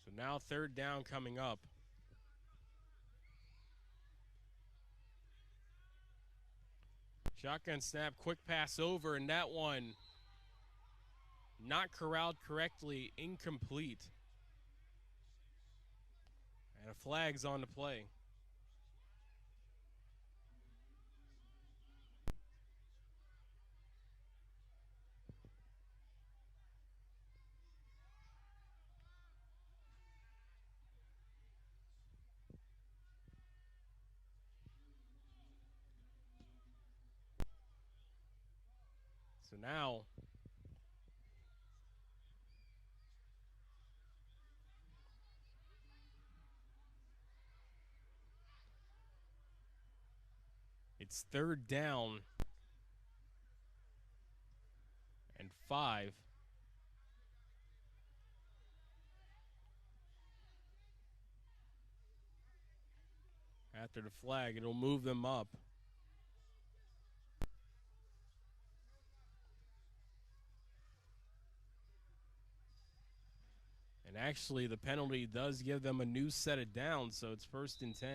B: So now 3rd down coming up. Shotgun snap, quick pass over, and that one not corralled correctly, incomplete. And a flag's on the play. So now it's 3rd down and 5. After the flag, it'll move them up. And actually, the penalty does give them a new set of downs, so it's 1st and 10.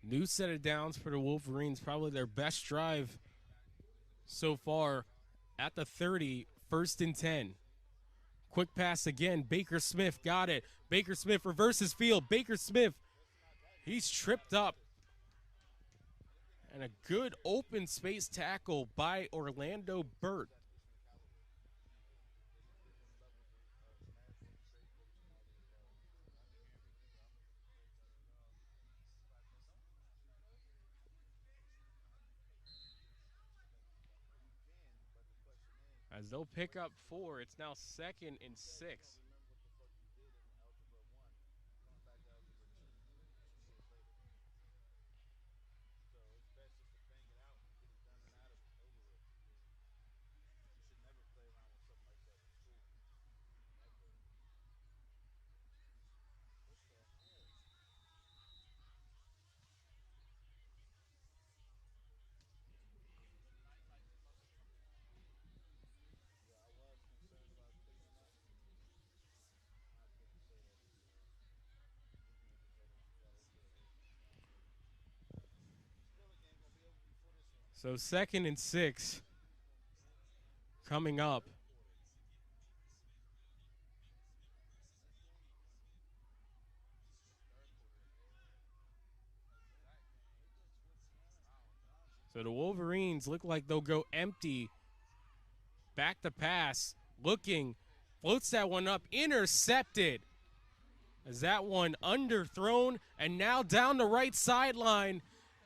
B: New set of downs for the Wolverines, probably their best drive so far at the 30, 1st and 10. Quick pass again, Baker Smith got it. Baker Smith reverses field. Baker Smith, he's tripped up. And a good open space tackle by Orlando Burt. as they'll pick up 4. It's now 2nd and 6. So 2nd and 6 coming up. So the Wolverines look like they'll go empty. Back to pass. Looking. Floats that one up. Intercepted. As that one underthrown. And now down the right sideline.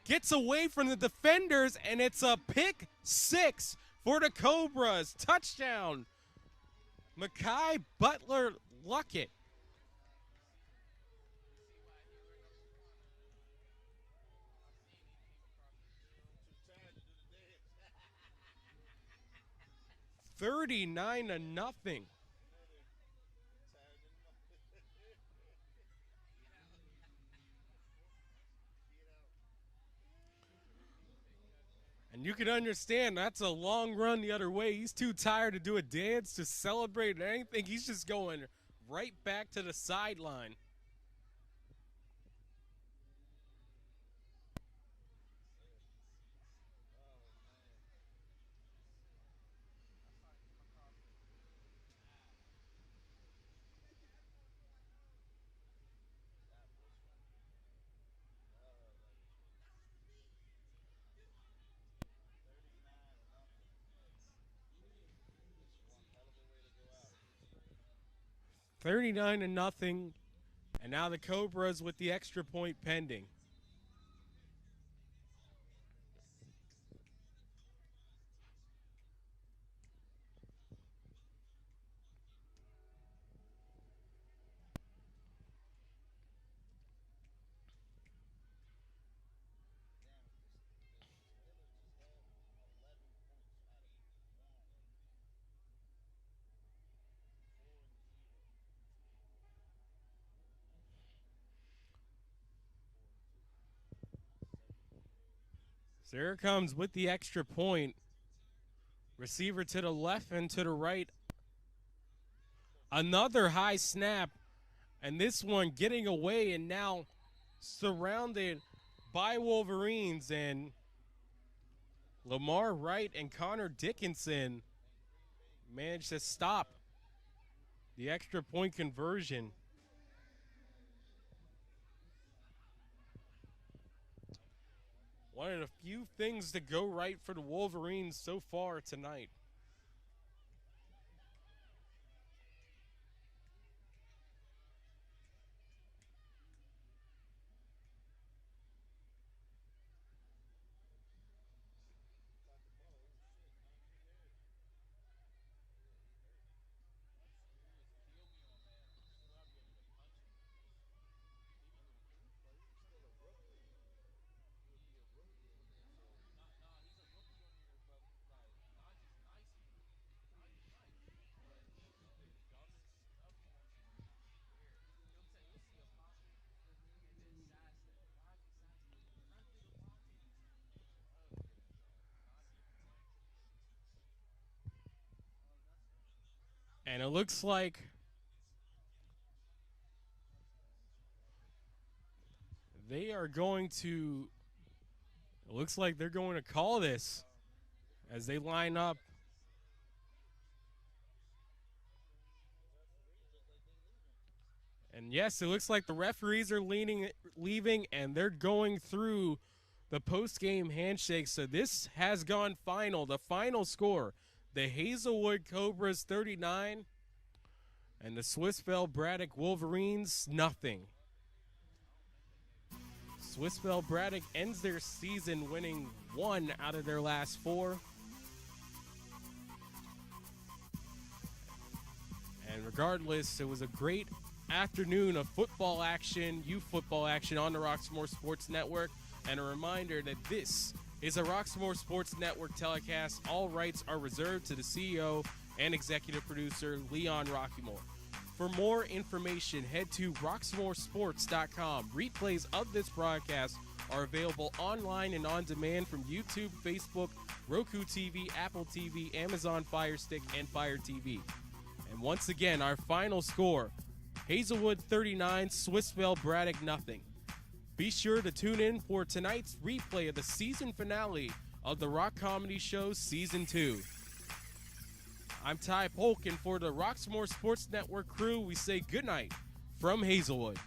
B: Gets away from the defenders. And it's a pick 6 for the Cobras. Touchdown. Makai Butler Luckett. $39-0. And you can understand that's a long run the other way. He's too tired to do a dance, to celebrate, or anything. He's just going right back to the sideline. $39-0, and now the Cobras with the extra point pending. So here it comes with the extra point. Receiver to the left and to the right. Another high snap. And this one getting away and now surrounded by Wolverines. And Lamar Wright and Connor Dickinson managed to stop the extra point conversion. One of the few things to go right for the Wolverines so far tonight. And it looks like they are going to, it looks like they're going to call this as they line up. And yes, it looks like the referees are leaving, and they're going through the post-game handshake. So this has gone final. The final score, the Hazelwood Cobras 39 and the Swissvale Braddock Wolverines 0. Swissvale Braddock ends their season winning 1 out of their last 4. regardless, it was a great afternoon of football action, youth football action on the Roxamore Sports Network. And a reminder that this is a Roxamore Sports Network telecast. All rights are reserved to the CEO and executive producer, Leon Rockymore. For more information, head to roxamoresports.com. Replays of this broadcast are available online and on demand from YouTube, Facebook, Roku TV, Apple TV, Amazon Fire Stick, and Fire TV. And once again, our final score, Hazelwood 39, Swissvale Braddock nothing. Be sure to tune in for tonight's replay of the season finale of the Rock Comedy Show Season 2. I'm Ty Polk, and for the Roxamore Sports Network crew, we say goodnight from Hazelwood.